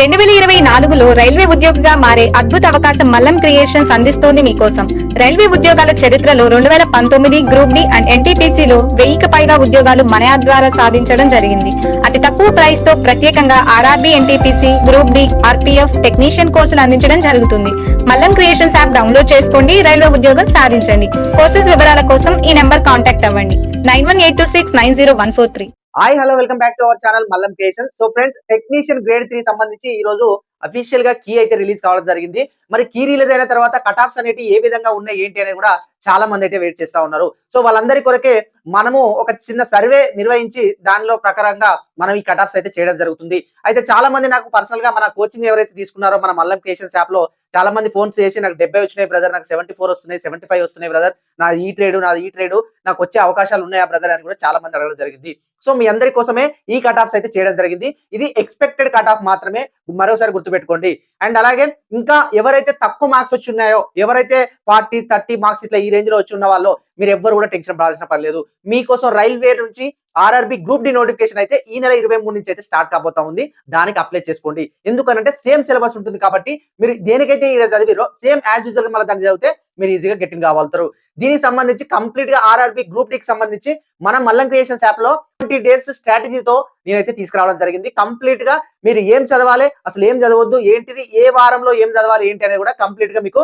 2024లో railway ఉద్యోగిగా మారే అద్భుత అవకాశం మల్లం క్రియేషన్స్ అందిస్తోంది మీకోసం. రైల్వే ఉద్యోగాల చరిత్రలో 2019 గ్రూప్ డి అండ్ ఎన్టీపీసీలో 1000కి పైగా ఉద్యోగాలు మన యాప్ ద్వారా సాధించడం జరిగింది. అతి తక్కువ ప్రైస్ తో ప్రత్యేకంగా RRB, NTPC, group D, RPF technician కోర్సులు అందించడం జరుగుతుంది. మల్లం క్రియేషన్స్ యాప్ డౌన్లోడ్ చేసుకోండి, రైల్వే ఉద్యోగం సాధించండి. కోర్సెస్ వివరాల కోసం ఈ నెంబర్ కాంటాక్ట్ అవ్వండి 9182690143. Hi hello welcome back to our channel Mallam creations. So friends, technician grade 3 సంబంధించి ఈ రోజు అఫీషియల్ గా కీ అయితే రిలీజ్ కావడం జరిగింది. మరి కీ రిలీజ్ అయిన తర్వాత కట్ ఆఫ్స్ అనేవి ఏ విధంగా ఉన్నాయి ఏంటి అనేది కూడా చాలా మంది అయితే వెయిట్ చేస్తా ఉన్నారు. సో వాళ్ళందరి కొరకే మనము ఒక చిన్న సర్వే నిర్వహించి దానిలో ప్రకారంగా మనం ఈ కట్ ఆఫ్స్ అయితే చేయడం జరుగుతుంది. అయితే చాలా మంది నాకు పర్సనల్ గా మన కోచింగ్ ఎవరైతే తీసుకున్నారో మన మల్లం క్రియేషన్స్ యాప్ లో చాలా మంది ఫోన్స్ చేసి నాకు 70 వచ్చినాయి బ్రదర్, నాకు 74 వస్తున్నాయి, 75 వస్తున్నాయి బ్రదర్, నాది ఈ ట్రేడ్ నాకు వచ్చే అవకాశాలు ఉన్నాయా బ్రదర్ అని కూడా చాలా మంది అడగడం జరిగింది. సో మీ అందరి కోసమే ఈ కట్ ఆఫ్స్ అయితే చేయడం జరిగింది. ఇది ఎక్స్పెక్టెడ్ కట్ ఆఫ్ మాత్రమే, మరోసారి గుర్తుపెట్టుకోండి. అండ్ అలాగే ఇంకా ఎవరైతే తక్కువ మార్క్స్ వచ్చి ఉన్నాయో, ఎవరైతే 40, 30 మార్క్స్ ఇట్లా ఈ రేంజ్ లో వచ్చి ఉన్న వాళ్ళు మీరు ఎవ్వరు కూడా టెన్షన్ పడాల్సిన పని లేదు. మీకోసం రైల్వే నుంచి ఆర్ఆర్బి గ్రూప్ డి నోటిఫికేషన్ అయితే ఈ నెల 23 నుంచి అయితే స్టార్ట్ కాబోతా ఉంది. దానికి అప్లై చేసుకోండి. ఎందుకనంటే సేమ్ సిలబస్ ఉంటుంది కాబట్టి మీరు దేనికైతే ఈ చదివిరో సేమ్ యాజ్ యూజువల్ గా మళ్ళీ దాన్ని చదివితే మీరు ఈజీగా గెట్టింగ్ కావాలతారు. దీనికి సంబంధించి కంప్లీట్ గా ఆర్ఆర్బి గ్రూప్ డికి సంబంధించి మనం మల్లం క్రియేషన్స్ యాప్ లో 20 డేస్ స్ట్రాటజీతో నేనైతే తీసుకురావడం జరిగింది. కంప్లీట్ గా మీరు ఏం చదవాలి, అసలు ఏం చదవద్దు, ఏంటిది, ఏ వారంలో ఏం చదవాలి ఏంటి అనేది కూడా కంప్లీట్ గా మీకు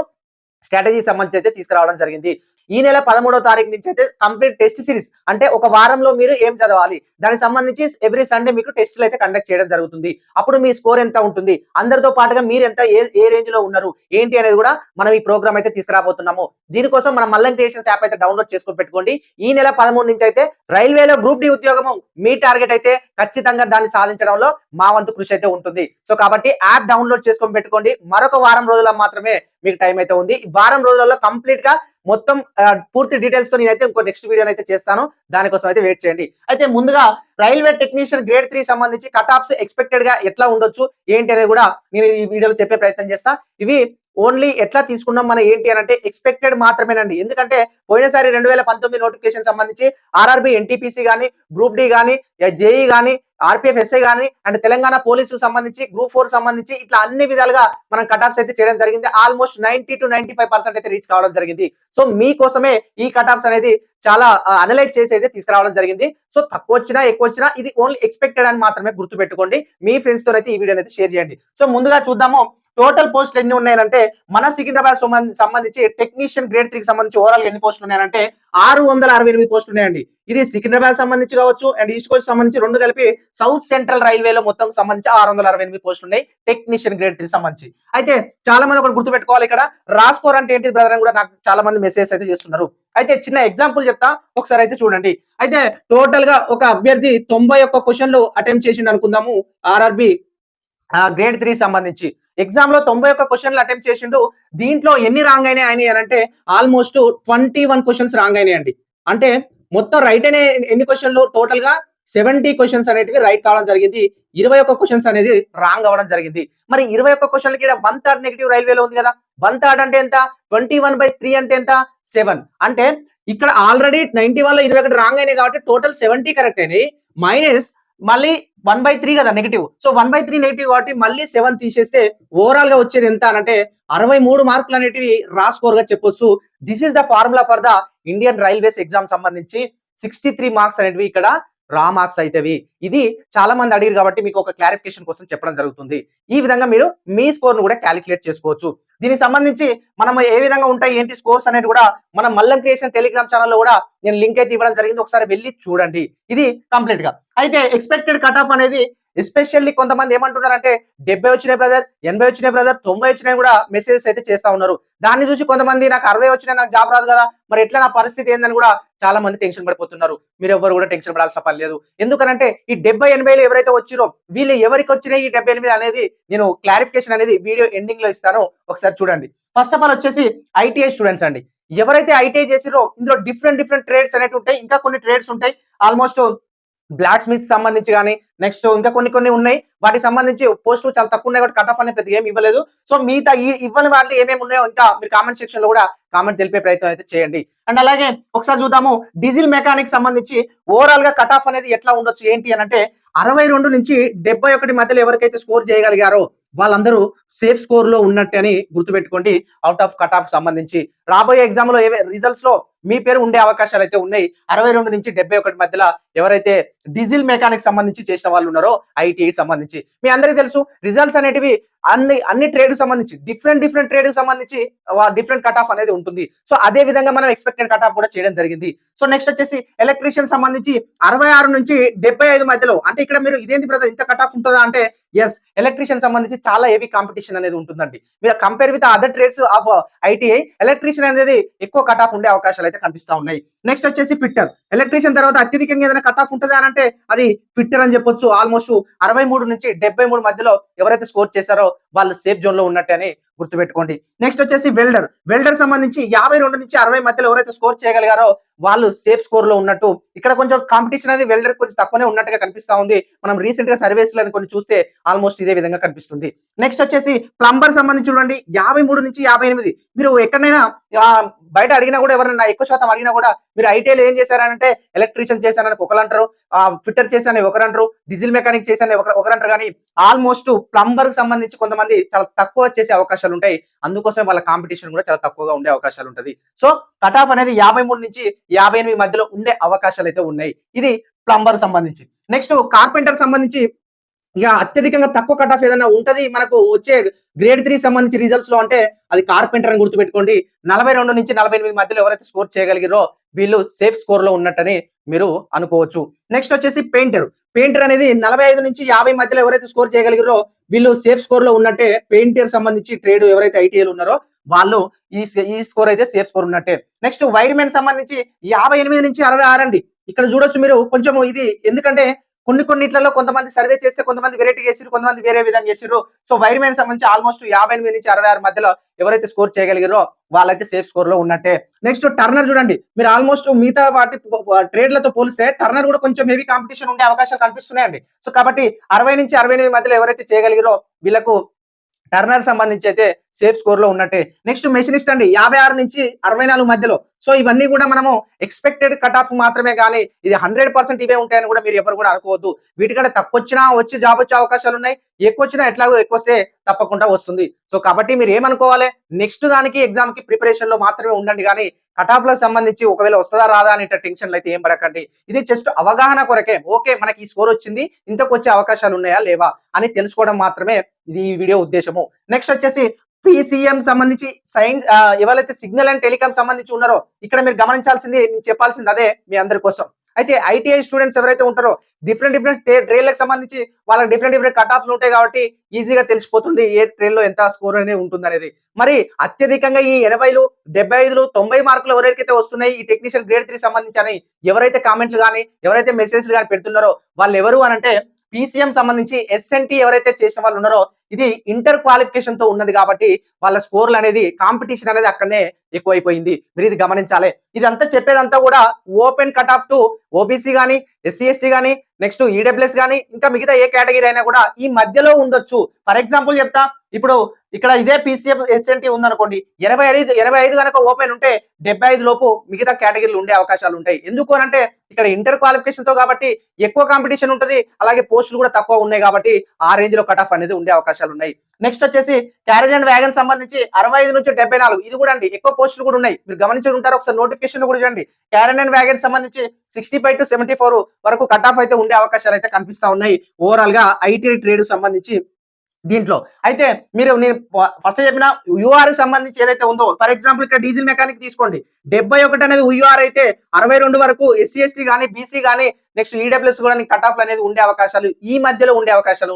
స్ట్రాటజీ సంబంధించి అయితే తీసుకురావడం జరిగింది. ఈ నెల 13వ తారీఖు నుంచి అయితే కంప్లీట్ టెస్ట్ సిరీస్, అంటే ఒక వారంలో మీరు ఏం చదవాలి దానికి సంబంధించి ఎవ్రీ సండే మీకు టెస్టులు అయితే కండక్ట్ చేయడం జరుగుతుంది. అప్పుడు మీ స్కోర్ ఎంత ఉంటుంది, అందరితో పాటుగా మీరు ఎంత ఏ రేంజ్ లో ఉన్నారు ఏంటి అనేది కూడా మనం ఈ ప్రోగ్రామ్ అయితే తీసుకురాబోతున్నాము. దీనికోసం మనం మల్లం క్రియేషన్స్ యాప్ అయితే డౌన్లోడ్ చేసుకొని పెట్టుకోండి. ఈ నెల 13 నుంచి అయితే రైల్వేలో గ్రూప్ డి ఉద్యోగము మీ టార్గెట్ అయితే ఖచ్చితంగా దాన్ని సాధించడంలో మా వంతు కృషి అయితే ఉంటుంది. సో కాబట్టి యాప్ డౌన్లోడ్ చేసుకొని పెట్టుకోండి. మరొక వారం రోజుల మాత్రమే మీకు టైం అయితే ఉంది. ఈ వారం రోజులలో కంప్లీట్ గా మొత్తం పూర్తి డీటెయిల్స్ తో నేనైతే ఇంకో నెక్స్ట్ వీడియో అయితే చేస్తాను. దానికోసం అయితే వెయిట్ చేయండి. అయితే ముందుగా రైల్వే టెక్నీషియన్ గ్రేడ్ 3 సంబంధించి కట్ ఆఫ్స్ ఎక్స్పెక్టెడ్ గా ఎట్లా ఉండొచ్చు ఏంటి అనేది కూడా నేను ఈ వీడియోలో చెప్పే ప్రయత్నం చేస్తా. ఇవి ఓన్లీ ఎట్లా తీసుకున్నాం మనం ఏంటి అని అంటే ఎక్స్పెక్టెడ్ మాత్రమేనండి. ఎందుకంటే పోయినసారి 2019 నోటిఫికేషన్ సంబంధించి ఆర్ఆర్బి, ఎన్టీపీసీ గానీ, గ్రూప్ డి గానీ, జేఈ గానీ, ఆర్పిఎఫ్ ఎస్ఐ గానీ, అండ్ తెలంగాణ పోలీసు సంబంధించి, గ్రూప్ 4 సంబంధించి ఇట్లా అన్ని విధాలుగా మనం కట్ ఆఫ్స్ అయితే చేయడం జరిగింది. ఆల్మోస్ట్ 90 to 95% అయితే రీచ్ కావడం జరిగింది. సో మీకోసమే ఈ కట్ ఆఫ్స్ అనేది చాలా అనలైజ్ చేసి అయితే తీసుకురావడం జరిగింది. సో తక్కువ వచ్చినా ఎక్కువ వచ్చినా ఇది ఓన్లీ ఎక్స్పెక్టెడ్ అని మాత్రమే గుర్తుపెట్టుకోండి. మీ ఫ్రెండ్స్ తో అయితే ఈ వీడియో అయితే షేర్ చేయండి. సో ముందుగా చూద్దాము టోటల్ పోస్టులు ఎన్ని ఉన్నాయంటే మన సికింద్రాబాద్ సంబంధించి టెక్నీషియన్ గ్రేడ్ 3 కి సంబంధించి ఓవరాల్ ఎన్ని పోస్టులు ఉన్నాయంటే 668 పోస్టులు ఉన్నాయండి. ఇది సికింద్రాబాద్ సంబంధించి కావచ్చు అండ్ ఈస్ట్ కోస్ట్ సంబంధించి రెండు కలిపి సౌత్ సెంట్రల్ రైల్వేలో మొత్తం సంబంధించి 668 పోస్టులు ఉన్నాయి టెక్నీషియన్ గ్రేడ్ 3 సంబంధించి. అయితే చాలా మంది ఒకటి గుర్తుపెట్టుకోవాలి, ఇక్కడ రాస్కోర్ అంటే ఏంటి బ్రదర్ అని కూడా నాకు చాలా మంది మెసేజ్ అయితే చేస్తున్నారు. అయితే చిన్న ఎగ్జాంపుల్ చెప్తా, ఒకసారి అయితే చూడండి. అయితే టోటల్ గా ఒక అభ్యర్థి 91 క్వశ్చన్లు అటెంప్ట్ చేసిండు అనుకుందాము. ఆర్ఆర్బి గ్రేడ్ 3 సంబంధించి ఎగ్జామ్ లో 91 క్వశ్చన్లు అటెంప్ట్ చేసిండు. దీంట్లో ఎన్ని రాంగ్ అయినాయి అని అంటే ఆల్మోస్ట్ 21 క్వశ్చన్స్ రాంగ్ అయినాయండి. అంటే మొత్తం రైట్ అయిన ఎన్ని క్వశ్చన్లు, టోటల్ గా 70 క్వశ్చన్స్ అనేటివి రైట్ కావడం జరిగింది. 21 క్వశ్చన్స్ అనేది రాంగ్ అవ్వడం జరిగింది. మరి 21 క్వశ్చన్లకి 1/3 నెగిటివ్ రైల్వేలో ఉంది కదా. 1/3 అంటే ఎంత, 21/3 అంటే ఎంత, 7. అంటే ఇక్కడ ఆల్రెడీ 91 లో 21 రాంగ్ అయినాయి కాబట్టి టోటల్ 70 కరెక్ట్ అయినాయి, మైనస్ మళ్ళీ 1/3 కదా నెగిటివ్. సో 1/3 నెగిటివ్ కాబట్టి మళ్ళీ 7 తీసేస్తే ఓవరాల్ గా వచ్చేది ఎంత అంటే 63 మార్కులు అనేటివి రా స్కోర్ గా చెప్పొచ్చు. This is the formula for the Indian railways exam సంబంధించి 63 మార్క్స్ అనేటివి ఇక్కడ రా మార్క్స్ అయితేవి. ఇది చాలా మంది అడిగారు కాబట్టి మీకు ఒక క్లారిఫికేషన్ కోసం చెప్పడం జరుగుతుంది. ఈ విధంగా మీరు మీ స్కోర్ ను కూడా క్యాలిక్యులేట్ చేసుకోవచ్చు. దీనికి సంబంధించి మనం ఏ విధంగా ఉంటాయి ఏంటి స్కోర్స్ అనేది కూడా మనం మల్లం క్రియేషన్ టెలిగ్రామ్ ఛానల్లో కూడా నేను లింక్ అయితే ఇవ్వడం జరిగింది, ఒకసారి వెళ్ళి చూడండి. ఇది కంప్లీట్ గా అయితే ఎక్స్పెక్టెడ్ కట్ ఆఫ్ అనేది ఎస్పెషల్లీ కొంతమంది ఏమంటున్నారంటే 70 వచ్చినాయి బ్రదర్, 80 వచ్చినాయి బ్రదర్, 90 వచ్చినాయి కూడా మెసేజెస్ అయితే చేస్తా ఉన్నారు. దాన్ని చూసి కొంతమంది నాకు 60 వచ్చినాయి, నాకు జాబ్ రాదు కదా, మరి ఎట్లా నా పరిస్థితి ఏందని కూడా చాలా మంది టెన్షన్ పడిపోతున్నారు. మీరు ఎవరు కూడా టెన్షన్ పడాల్సిన పని లేదు. ఎందుకనంటే ఈ 70-80 ఎవరైతే వచ్చిరో వీళ్ళు ఎవరికి వచ్చినాయి ఈ 78 అనేది నేను క్లారిఫికేషన్ అనేది వీడియో ఎండింగ్ లో ఇస్తాను, ఒకసారి చూడండి. ఫస్ట్ ఆఫ్ ఆల్ వచ్చేసి ఐటీఐ స్టూడెంట్స్ అండి. ఎవరైతే ఐటీఐ చేసిరో ఇందులో డిఫరెంట్ ట్రేడ్స్ అనేవి ఉంటాయి, ఇంకా కొన్ని ట్రేడ్స్ ఉంటాయి. ఆల్మోస్ట్ బ్లాక్ స్మిత్ సంబంధించి కానీ నెక్స్ట్ ఇంకా కొన్ని ఉన్నాయి. వాటికి సంబంధించి పోస్టులు చాలా తక్కువ ఉన్నాయి కాబట్టి కట్ ఆఫ్ అనేది పెద్దగా ఏమి ఇవ్వలేదు. సో మిగతా ఇవ్వని వాటిలో ఏమేమి ఉన్నాయో ఇంకా మీరు కామెంట్ సెక్షన్ లో కూడా కామెంట్ తెలిపే ప్రయత్నం అయితే చేయండి. అండ్ అలాగే ఒకసారి చూద్దాము డీజిల్ మెకానిక్ సంబంధించి ఓవరాల్ గా కట్ ఆఫ్ అనేది ఎట్లా ఉండొచ్చు ఏంటి అని అంటే 62 నుంచి 71 మధ్యలో ఎవరికైతే స్కోర్ చేయగలిగారో వాళ్ళందరూ సేఫ్ స్కోర్ లో ఉన్నట్టు అని గుర్తుపెట్టుకోండి. అవుట్ ఆఫ్ కట్ ఆఫ్ సంబంధించి రాబోయే ఎగ్జామ్ లో రిజల్ట్స్ లో మీ పేరు ఉండే అవకాశాలు అయితే ఉన్నాయి. 62 నుంచి 71 మధ్యలో ఎవరైతే డీజిల్ మెకానిక్ సంబంధించి చేసిన వాళ్ళు ఉన్నారో ఐటీఐ సంబంధించి మీ అందరికీ తెలుసు రిజల్ట్స్ అనేటివి అన్ని ట్రేడ్ సంబంధించి డిఫరెంట్ ట్రేడ్ సంబంధించి డిఫరెంట్ కట్ ఆఫ్ అనేది ఉంటుంది. సో అదే విధంగా మనం ఎక్స్పెక్టెడ్ కట్ ఆఫ్ కూడా చేయడం జరిగింది. సో నెక్స్ట్ వచ్చేసి ఎలక్ట్రీషియన్ సంబంధించి 66 నుంచి 75 మధ్యలో. అంటే ఇక్కడ మీరు ఇదేంటి బ్రదర్ ఇంత కట్ ఆఫ్ ఉంటుందా అంటే ఎస్, ఎలక్ట్రీషియన్ సంబంధించి చాలా హెవీ కాంపిటీషన్ అనేది ఉంటుందండి. మీరు compare with other trades of ITI electrician అనేది ఎక్కువ కట్ ఆఫ్ ఉండే అవకాశాలు అయితే కనిపిస్తా ఉన్నాయి. నెక్స్ట్ వచ్చేసి ఫిట్టర్. ఎలక్ట్రీషియన్ తర్వాత అత్యధికంగా ఏదైనా కట్ ఆఫ్ ఉంటుంది అని అంటే అది ఫిట్టర్ అని చెప్పొచ్చు. ఆల్మోస్ట్ 63 నుంచి 73 మధ్యలో ఎవరైతే స్కోర్ చేశారో వాళ్ళు సేఫ్ జోన్ లో ఉన్నట్టే అని గుర్తుపెట్టుకోండి. నెక్స్ట్ వచ్చేసి వెల్డర్ సంబంధించి 52 నుంచి 60 మధ్యలో ఎవరైతే స్కోర్ చేయగలిగారో వాళ్ళు సేఫ్ స్కోర్ లో ఉన్నట్టు. ఇక్కడ కొంచెం కాంపిటీషన్ అనేది వెల్డర్ కొంచెం తక్కువనే ఉన్నట్టుగా కనిపిస్తా ఉంది. మనం రీసెంట్ గా సర్వేస్ లను కొన్ని చూస్తే ఆల్మోస్ట్ ఇదే విధంగా కనిపిస్తుంది. నెక్స్ట్ వచ్చేసి ప్లంబర్ సంబంధించి చూడండి 53 నుంచి 58. మీరు ఎక్కడైనా బయట అడిగినా కూడా ఎవరైనా ఎక్కువ శాతం అడిగినా కూడా మీరు ఐటీఐలో ఏం చేశారంటే ఎలక్ట్రీషియన్ చేశానని ఒకరు అంటారు, ఫిట్టర్ చేశానని ఒకరు అంటారు, డీజిల్ మెకానిక్ చేశానని ఒకరు అంటారు. కానీ ఆల్మోస్ట్ ప్లంబర్ కి సంబంధించి కొంతమంది చాలా తక్కువ చేసే అవకాశాలు ఉంటాయి. అందుకోసం వాళ్ళ కాంపిటీషన్ కూడా చాలా తక్కువగా ఉండే అవకాశాలు ఉంటుంది. సో కట్ ఆఫ్ అనేది 53 నుంచి 58 మధ్యలో ఉండే అవకాశాలు అయితే ఉన్నాయి. ఇది ప్లంబర్ సంబంధించి. నెక్స్ట్ కార్పెంటర్ సంబంధించి ఇక అత్యధికంగా తక్కువ కట్ ఆఫ్ ఏదైనా ఉంటది మనకు వచ్చే గ్రేడ్ 3 సంబంధించి రిజల్ట్స్ లో అంటే అది కార్పెంటర్ అని గుర్తుపెట్టుకోండి. 42 నుంచి 48 మధ్యలో ఎవరైతే స్కోర్ చేయగలిగారో వీళ్ళు సేఫ్ స్కోర్ లో ఉన్నట్టని మీరు అనుకోవచ్చు. నెక్స్ట్ వచ్చేసి పెయింటర్ అనేది 45 నుంచి 50 మధ్యలో ఎవరైతే స్కోర్ చేయగలిగారో వీళ్ళు సేఫ్ స్కోర్ లో ఉన్నట్టే. పెయింటర్ సంబంధించి ట్రేడ్ ఎవరైతే ఐటీఐలు ఉన్నారో వాళ్ళు ఈ స్కోర్ అయితే సేఫ్ స్కోర్ ఉన్నట్టే. నెక్స్ట్ వైర్మెన్ సంబంధించి 58 నుంచి 66 అండి. ఇక్కడ చూడొచ్చు మీరు కొంచెం ఇది ఎందుకంటే కొన్నిట్లలో కొంతమంది సర్వే చేస్తే కొంతమంది వెరైటీ చేసిరు, కొంతమంది వేరే విధంగా చేసిరు. సో వైర్మెన్ సంబంధించి ఆల్మోస్ట్ 58 నుంచి 66 మధ్యలో ఎవరైతే స్కోర్ చేయగలిగారో వాళ్ళైతే సేఫ్ స్కోర్ లో ఉన్నట్టే. నెక్స్ట్ టర్నర్ చూడండి, మీరు ఆల్మోస్ట్ మిగతా వాటి ట్రేడ్లతో పోలిస్తే టర్నర్ కూడా కొంచెం హెవీ కాంపిటీషన్ ఉండే అవకాశాలు కనిపిస్తున్నాయండి. సో కాబట్టి 60 నుంచి 68 మధ్యలో ఎవరైతే చేయగలిగారో వీళ్ళకు టర్నర్ సంబంధించి అయితే సేఫ్ స్కోర్ లో ఉన్నట్టే. నెక్స్ట్ మెషినిస్ట్ అండి 56 నుంచి 64 మధ్యలో. సో ఇవన్నీ కూడా మనము ఎక్స్పెక్టెడ్ కట్ ఆఫ్ మాత్రమే, కానీ ఇది 100% ఇవే ఉంటాయని కూడా మీరు ఎవరు కూడా అనుకోవద్దు. వీటికంటే తక్కువ వచ్చినా వచ్చి జాబ్ వచ్చే అవకాశాలు ఉన్నాయి, ఎక్కువ వచ్చినా ఎట్లాగో ఎక్కువ వస్తే తప్పకుండా వస్తుంది. సో కాబట్టి మీరు ఏమనుకోవాలి, నెక్స్ట్ దానికి ఎగ్జామ్ కి ప్రిపరేషన్ లో మాత్రమే ఉండండి, కానీ కట్ ఆఫ్ లకు సంబంధించి ఒకవేళ వస్తుందా రాదా అనే టెన్షన్లు అయితే ఏం పడకండి. ఇది జస్ట్ అవగాహన కొరకే. ఓకే మనకి ఈ స్కోర్ వచ్చింది, ఇంతకు వచ్చే అవకాశాలు ఉన్నాయా లేవా అని తెలుసుకోవడం మాత్రమే ఇది ఈ వీడియో ఉద్దేశము. నెక్స్ట్ వచ్చేసి పిసిఎం సంబంధించి ఎవరైతే సిగ్నల్ అండ్ టెలికాం సంబంధించి ఉన్నారో ఇక్కడ మీరు గమనించాల్సింది, నేను చెప్పాల్సింది అదే మీ అందరి కోసం. అయితే ఐటీఐ స్టూడెంట్స్ ఎవరైతే ఉంటారో డిఫరెంట్ ట్రైన్లకు సంబంధించి వాళ్ళకి డిఫరెంట్ కట్ ఆఫ్లు ఉంటాయి కాబట్టి ఈజీగా తెలిసిపోతుంది ఏ ట్రైన్ లో ఎంత స్కోర్ అనేది ఉంటుంది అనేది. మరి అత్యధికంగా ఈ 80లు 75లు 90 మార్కులు ఎవరైతే వస్తున్నాయి ఈ టెక్నీషియన్ గ్రేడ్ 3 సంబంధించి అని ఎవరైతే కామెంట్లు కానీ ఎవరైతే మెసేజ్లు కానీ పెడుతున్నారో వాళ్ళు ఎవరు అనంటే పిసిఎం సంబంధించి ఎస్ఎన్టీ ఎవరైతే చేసిన వాళ్ళు ఉన్నారో ఇది ఇంటర్ క్వాలిఫికేషన్ తో ఉన్నది కాబట్టి వాళ్ళ స్కోర్లు అనేది కాంపిటీషన్ అనేది అక్కడనే ఎక్కువైపోయింది. మీరు ఇది గమనించాలి. ఇదంతా చెప్పేదంతా కూడా open cut off to OBC కానీ ఎస్సీ ఎస్టీ కానీ నెక్స్ట్ ఈడబ్ల్యూఎస్ కానీ ఇంకా మిగతా ఏ కేటగిరీ అయినా కూడా ఈ మధ్యలో ఉండొచ్చు. ఫర్ ఎగ్జాంపుల్ చెప్తా, ఇప్పుడు ఇక్కడ ఇదే పిసిఎం ఎస్ఎన్టీ ఉందనుకోండి, 85 కనుక ఓపెన్ ఉంటే 75 లోపు మిగతా కేటగిరీలు ఉండే అవకాశాలు ఉంటాయి. ఎందుకు అనంటే ఇక్కడ ఇంటర్ క్వాలిఫికేషన్ తో కాబట్టి ఎక్కువ కాంపిటీషన్ ఉంటుంది, అలాగే పోస్టులు కూడా తక్కువ ఉన్నాయి కాబట్టి ఆ రేంజ్ లో కట్ ఆఫ్ అనేది ఉండే అవకాశాలు ఉన్నాయి. నెక్స్ట్ వచ్చేసి క్యారేజ్ అండ్ వ్యాగన్ సంబంధించి 65 నుంచి 74 ఇది కూడా అండి ఎక్కువ పోస్టులు కూడా ఉన్నాయి. మీరు గమనించి ఉంటారు, ఒకసారి నోటిఫికేషన్ కూడా చూడండి. క్యారేజ్ అండ్ వ్యాగన్ సంబంధించి 65 to 74 వరకు కట్ ఆఫ్ అయితే ఉండే అవకాశాలు అయితే కనిపిస్తా ఉన్నాయి ఓవరాల్ గా ఐటీఐ ట్రేడ్ సంబంధించి దీంట్లో. అయితే మీరు నేను ఫస్ట్ చెప్పిన యూఆర్ సంబంధించి ఏదైతే ఉందో, ఫర్ ఎగ్జాంపుల్ ఇక్కడ డీజిల్ మెకానిక్ తీసుకోండి, 71 అనేది యూఆర్ అయితే 62 వరకు ఎస్సీ ఎస్టీ కానీ బీసీ కానీ నెక్స్ట్ ఈడబ్ల్యూఎస్ కూడా కట్ ఆఫ్ అనేది ఉండే అవకాశాలు ఈ మధ్యలో ఉండే అవకాశాలు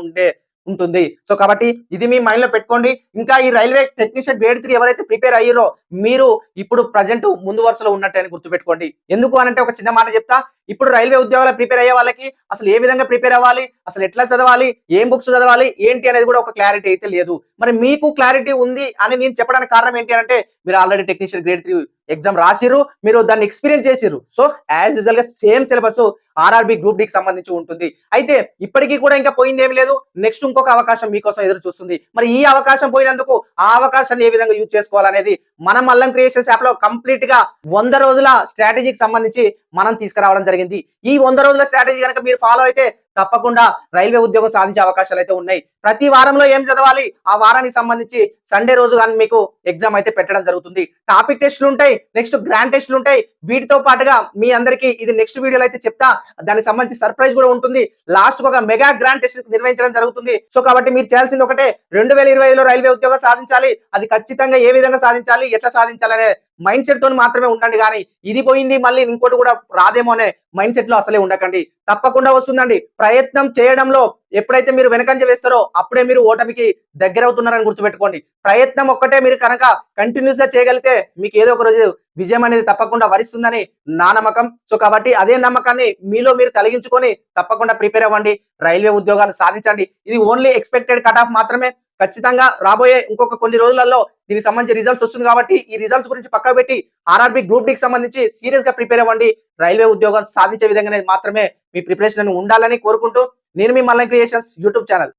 ఉంటుంది. సో కాబట్టి ఇది మీ మైండ్ లో పెట్టుకోండి. ఇంకా ఈ రైల్వే టెక్నీషియన్ గ్రేడ్ 3 ఎవరైతే ప్రిపేర్ అయ్యారో మీరు ఇప్పుడు ప్రజెంట్ ముందు వరుసలో ఉన్నట్టు అని గుర్తుపెట్టుకోండి. ఎందుకు అనంటే ఒక చిన్న మాట చెప్తా, ఇప్పుడు రైల్వే ఉద్యోగాలు ప్రిపేర్ అయ్యే వాళ్ళకి అసలు ఏ విధంగా ప్రిపేర్ అవ్వాలి, అసలు ఎట్లా చదవాలి, ఏం బుక్స్ చదవాలి ఏంటి అనేది కూడా ఒక క్లారిటీ అయితే లేదు. మరి మీకు క్లారిటీ ఉంది అని నేను చెప్పడానికి కారణం ఏంటి అంటే మీరు ఆల్రెడీ టెక్నీషియన్ గ్రేడ్ 3 ఎగ్జామ్ రాసిరు, మీరు దాన్ని ఎక్స్పీరియన్స్ చేసిరు. సో యాజ్ యూజువల్ గా same syllabus RRB group D కి సంబంధించి ఉంటుంది. అయితే ఇప్పటికీ కూడా ఇంకా పోయింది ఏమి లేదు, నెక్స్ట్ ఇంకొక అవకాశం మీకోసం ఎదురు చూస్తుంది. మరి ఈ అవకాశం పోయినందుకు ఆ అవకాశాన్ని ఏ విధంగా యూజ్ చేసుకోవాలనేది మనం మల్లం క్రియేషన్స్ యాప్ లో కంప్లీట్ గా 100 రోజుల స్ట్రాటజీకి సంబంధించి మనం తీసుకురావడం జరిగింది. ఈ 100 రోజుల స్ట్రాటజీ కనుక మీరు ఫాలో అయితే తప్పకుండా రైల్వే ఉద్యోగం సాధించే అవకాశాలు అయితే ఉన్నాయి. ప్రతి వారంలో ఏం చదవాలి, ఆ వారానికి సంబంధించి సండే రోజు కానీ మీకు ఎగ్జామ్ అయితే పెట్టడం జరుగుతుంది. టాపిక్ టెస్టులు ఉంటాయి, నెక్స్ట్ గ్రాండ్ టెస్టులు ఉంటాయి. వీటితో పాటుగా మీ అందరికీ ఇది నెక్స్ట్ వీడియోలో అయితే చెప్తా, దానికి సంబంధించి సర్ప్రైజ్ కూడా ఉంటుంది. లాస్ట్ ఒక మెగా గ్రాండ్ టెస్ట్ నిర్వహించడం జరుగుతుంది. సో కాబట్టి మీరు చేయాల్సింది ఒకటే, 2025లో రైల్వే ఉద్యోగం సాధించాలి. అది ఖచ్చితంగా ఏ విధంగా సాధించాలి, ఎట్లా సాధించాలి అనే మైండ్ సెట్ తోని మాత్రమే ఉండండి. కానీ ఇది పోయింది మళ్ళీ ఇంకోటి కూడా రాదేమో అనే మైండ్ సెట్ లో అసలే ఉండకండి. తప్పకుండా వస్తుందండి. ప్రయత్నం చేయడంలో ఎప్పుడైతే మీరు వెనకంజ వేస్తారో అప్పుడే మీరు ఓటమికి దగ్గర అవుతున్నారని గుర్తుపెట్టుకోండి. ప్రయత్నం ఒక్కటే మీరు కనుక కంటిన్యూస్ గా చేయగలిగితే మీకు ఏదో ఒక రోజు విజయం అనేది తప్పకుండా వరిస్తుందని నా నమ్మకం. సో కాబట్టి అదే నమ్మకాన్ని మీలో మీరు కలిగించుకొని తప్పకుండా ప్రిపేర్ అవ్వండి. రైల్వే ఉద్యోగాలు సాధించండి. ఇది ఓన్లీ ఎక్స్పెక్టెడ్ కట్ ఆఫ్ మాత్రమే. ఖచ్చితంగా రాబోయే ఇంకొక కొన్ని రోజులలో దీనికి సంబంధించి రిజల్ట్స్ వస్తుంది కాబట్టి ఈ రిజల్ట్స్ గురించి పక్కకు పెట్టి ఆర్ఆర్బి గ్రూప్ డి కి సంబంధించి సీరియస్ గా ప్రిపేర్ అవ్వండి. రైల్వే ఉద్యోగం సాధించే విధంగానే మాత్రమే మీ ప్రిపరేషన్ ఉండాలని కోరుకుంటూ, నేను మీ మల్లం క్రియేషన్స్ యూట్యూబ్ ఛానల్